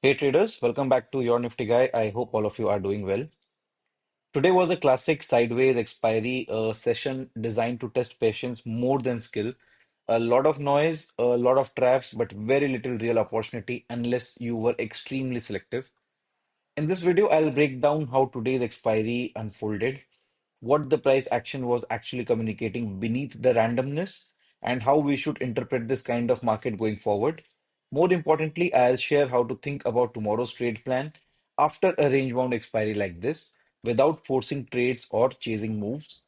Hey traders, welcome back to Your Nifty Guy. I hope all of you are doing well. Today was a classic sideways expiry session designed to test patience more than skill. A lot of noise, a lot of traps, but very little real opportunity unless you were extremely selective. In this video, I'll break down how today's expiry unfolded, what the price action was actually communicating beneath the randomness, and how we should interpret this kind of market going forward. More importantly, I'll share how to think about tomorrow's trade plan after a range-bound expiry like this without forcing trades or chasing moves.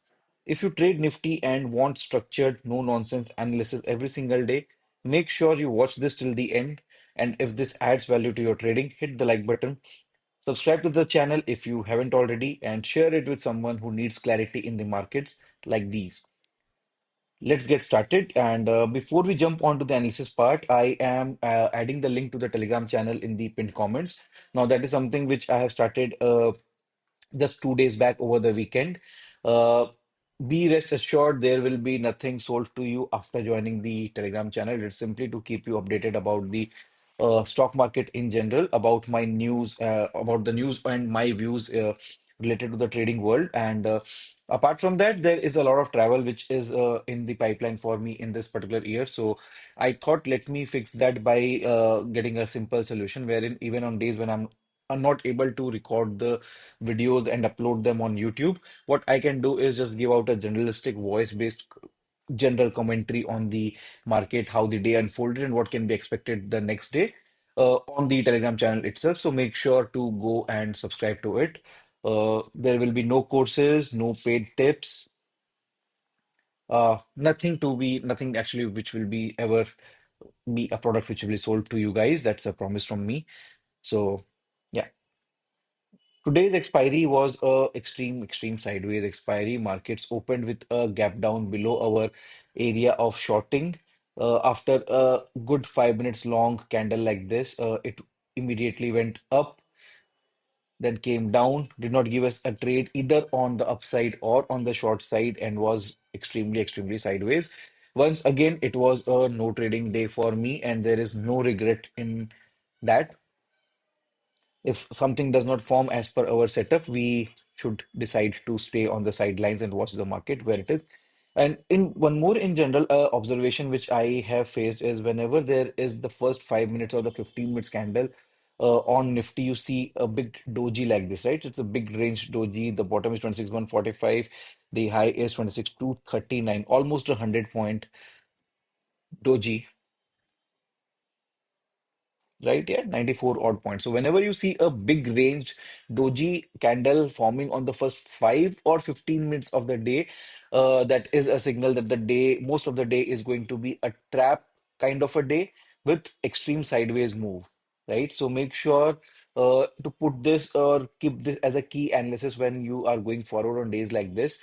If you trade Nifty and want structured, no nonsense analysis every single day, make sure you watch this till the end. And if this adds value to your trading, hit the like button. Subscribe to the channel if you haven't already and share it with someone who needs clarity in the markets like these. Let's get started. And before we jump onto the analysis part, I am adding the link to the Telegram channel in the pinned comments. Now, that is something which I have started just 2 days back over the weekend. Uh, be rest assured there will be nothing sold to you after joining the Telegram channel. It's simply to keep you updated about the stock market in general, about my news, about the news and my views related to the trading world. And apart from that, there is a lot of travel which is in the pipeline for me in this particular year. So I thought, let me fix that by getting a simple solution wherein even on days when I'm not able to record the videos and upload them on YouTube. What I can do is just give out a journalistic voice-based general commentary on the market, how the day unfolded, and what can be expected the next day on the Telegram channel itself. So make sure to go and subscribe to it. There will be no courses, no paid tips, nothing actually which will be ever be a product which will be sold to you guys. That's a promise from me. So. Yeah. Today's expiry was a extreme sideways expiry. Markets opened with a gap down below our area of shorting. After a good 5 minutes long candle like this, it immediately went up, then came down, did not give us a trade either on the upside or on the short side, and was extremely sideways. Once again, it was a no trading day for me, and there is no regret in that. If something does not form as per our setup, we should decide to stay on the sidelines and watch the market where it is. And in one more in general observation which I have faced is whenever there is the first 5 minutes or the 15 minutes candle on Nifty, you see a big doji like this, right? It's a big range doji. The bottom is 26,145, the high is 26,239, almost a 100 point doji, right? Yeah, 94 odd points. So whenever you see a big range doji candle forming on the first 5 or 15 minutes of the day, that is a signal that the day, most of the day is going to be a trap kind of a day with extreme sideways move, right? So make sure to put this or keep this as a key analysis when you are going forward on days like this.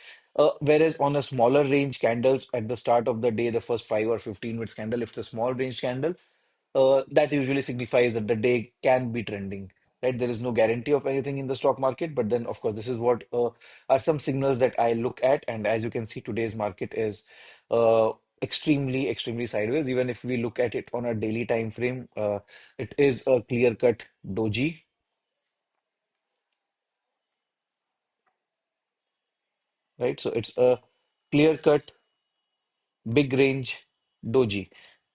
Whereas on a smaller range candles at the start of the day, the first 5 or 15 minutes candle, if it's a small range candle, that usually signifies that the day can be trending, right? There is no guarantee of anything in the stock market, but then, of course, this is what are some signals that I look at. And as you can see, today's market is extremely sideways. Even if we look at it on a daily time frame, it is a clear-cut doji, right? So it's a clear-cut big range doji.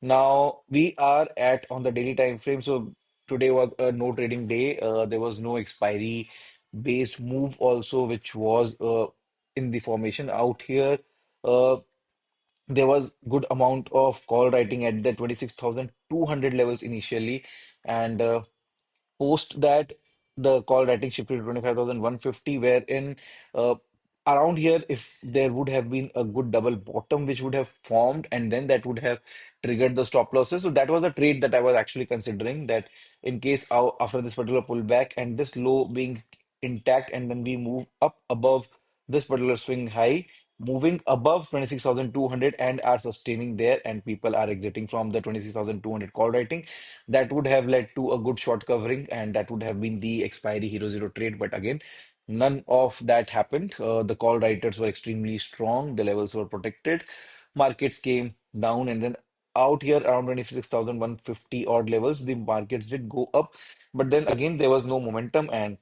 Now we are at on the daily time frame. So today was a no trading day. There was no expiry based move also, which was in the formation out here. Uh, there was good amount of call writing at the 26,200 levels initially, and post that, the call writing shifted to 25,150, wherein uh, around here, if there would have been a good double bottom which would have formed, and then that would have triggered the stop losses. So that was a trade that I was actually considering, that in case after this particular pullback and this low being intact, and then we move up above this particular swing high, moving above 26,200 and are sustaining there, and people are exiting from the 26,200 call writing, that would have led to a good short covering, and that would have been the expiry hero zero trade. But again, none of that happened. The call writers were extremely strong. The levels were protected. Markets came down, and then out here around 26,150 odd levels, the markets did go up, but then again there was no momentum and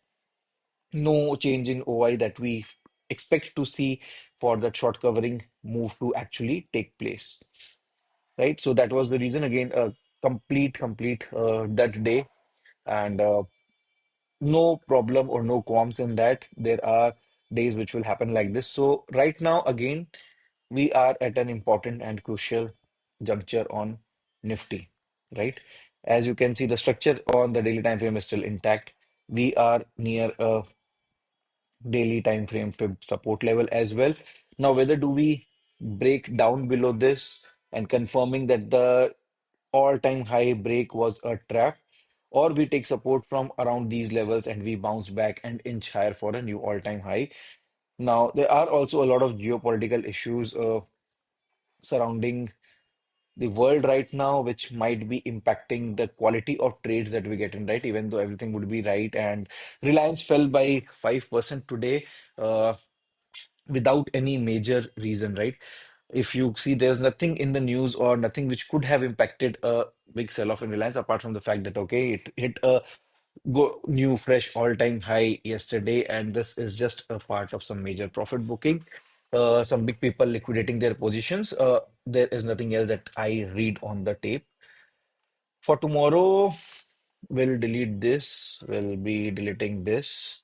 no change in OI that we expect to see for that short covering move to actually take place, right? So that was the reason again, complete that day, and no problem or no qualms in that. There are days which will happen like this. So right now again, we are at an important and crucial juncture on Nifty, right? As you can see, the structure on the daily time frame is still intact. We are near a daily time frame fib support level as well. Now, whether do we break down below this and confirming that the all-time high break was a trap, or we take support from around these levels and we bounce back and inch higher for a new all-time high. Now, there are also a lot of geopolitical issues surrounding the world right now, which might be impacting the quality of trades that we get in, right? Even though everything would be right, and Reliance fell by 5% today without any major reason, right? If you see, there's nothing in the news or nothing which could have impacted a big sell-off in Reliance, apart from the fact that, okay, it hit a new fresh all-time high yesterday, and this is just a part of some major profit booking. Some big people liquidating their positions. There is nothing else that I read on the tape. For tomorrow, we'll delete this. We'll be deleting this.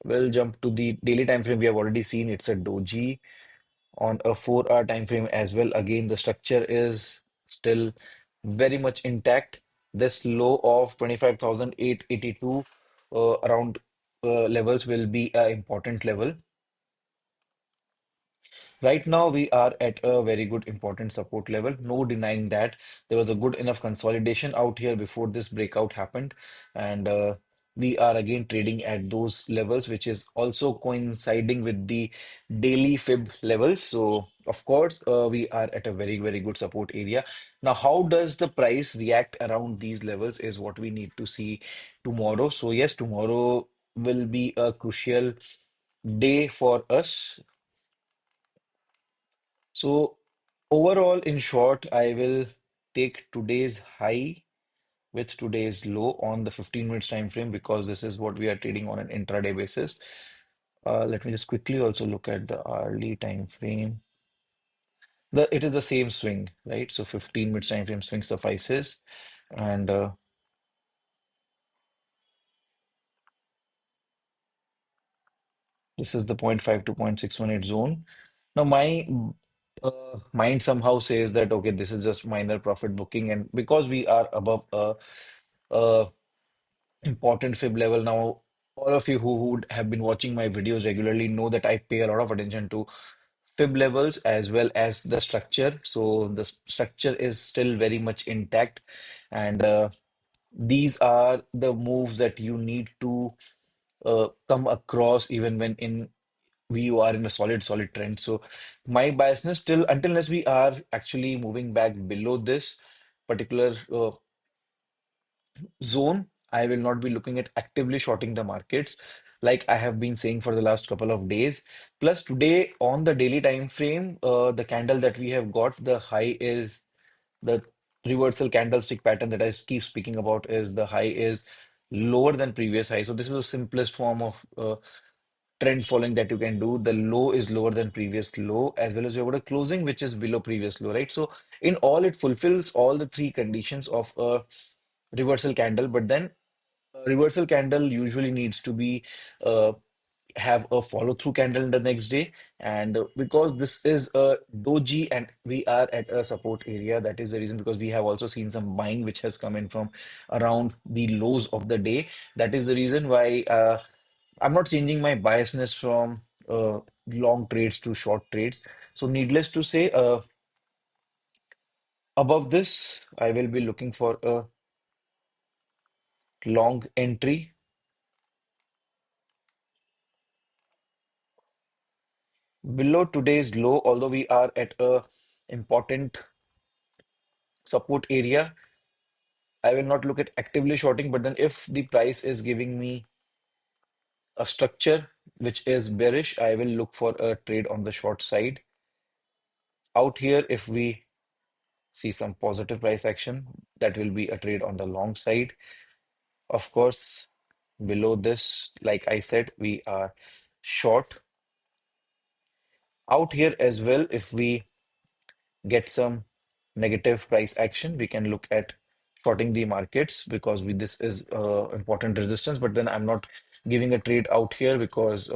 We'll jump to the daily time frame. We have already seen it's a doji on a 4-hour time frame as well. Again, the structure is still very much intact. This low of 25,882 around levels will be an important level. Right now, we are at a very good important support level. No denying that. There was a good enough consolidation out here before this breakout happened. And we are again trading at those levels, which is also coinciding with the daily fib levels. So, of course, we are at a very, very good support area. Now, how does the price react around these levels is what we need to see tomorrow. So, yes, tomorrow will be a crucial day for us. So overall, in short, I will take today's high with today's low on the 15 minutes time frame because this is what we are trading on an intraday basis. Let me just quickly also look at the hourly time frame. It is the same swing, right? So 15 minutes time frame swing suffices, and this is the 0.5 to 0.618 zone. Now my mind somehow says that okay, this is just minor profit booking, and because we are above a important fib level. Now, all of you who would have been watching my videos regularly know that I pay a lot of attention to fib levels as well as the structure. So the structure is still very much intact, and these are the moves that you need to come across even when in you are in a solid trend. So my biasness still until unless we are actually moving back below this particular zone, I will not be looking at actively shorting the markets like I have been saying for the last couple of days. Plus, today on the daily time frame, the candle that we have got, the high is the reversal candlestick pattern that I keep speaking about is the high is lower than previous high. So this is the simplest form of trend following that you can do. The low is lower than previous low, as well as you have got a closing which is below previous low, right? So in all, it fulfills all the three conditions of a reversal candle, but then a reversal candle usually needs to be uh, have a follow through candle in the next day, and because this is a doji and we are at a support area, that is the reason, because we have also seen some buying which has come in from around the lows of the day. That is the reason why I'm not changing my biasness from long trades to short trades. So needless to say, above this I will be looking for a long entry. Below today's low, although we are at a important support area, I will not look at actively shorting, but then if the price is giving me a structure which is bearish, I will look for a trade on the short side. Out here, if we see some positive price action. That will be a trade on the long side. Of course, below this, like I said, we are short out here as well. If we get some negative price action, we can look at shorting the markets because this is important resistance. But then I'm not giving a trade out here because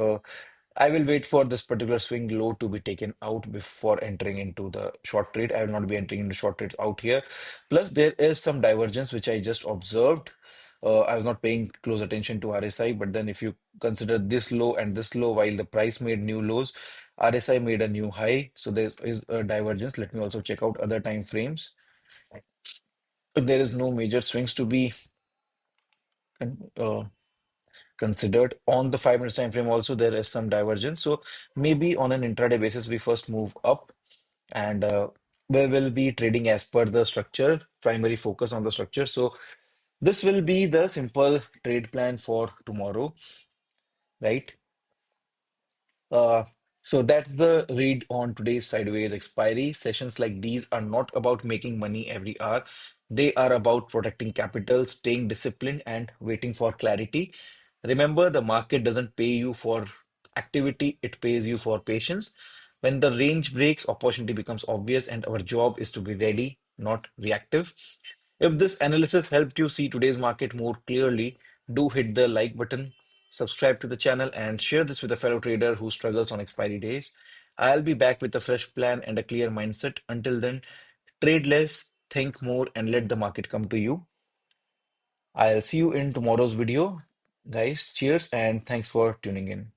I will wait for this particular swing low to be taken out before entering into the short trade. I will not be entering into short trades out here. Plus, there is some divergence which I just observed. I was not paying close attention to RSI, but then if you consider this low and this low, while the price made new lows, RSI made a new high. So there is a divergence. Let me also check out other time frames. There is no major swings to be uh, considered. On the 5 minutes time frame also there is some divergence, so maybe on an intraday basis we first move up, and we will be trading as per the structure, primary focus on the structure. So this will be the simple trade plan for tomorrow, right? Uh, so that's the read on today's sideways expiry. Sessions like these are not about making money every hour. They are about protecting capital, staying disciplined, and waiting for clarity. Remember, the market doesn't pay you for activity, it pays you for patience. When the range breaks, opportunity becomes obvious, and our job is to be ready, not reactive. If this analysis helped you see today's market more clearly, do hit the like button, subscribe to the channel, and share this with a fellow trader who struggles on expiry days. I'll be back with a fresh plan and a clear mindset. Until then, trade less, think more, and let the market come to you. I'll see you in tomorrow's video. Guys, cheers and thanks for tuning in.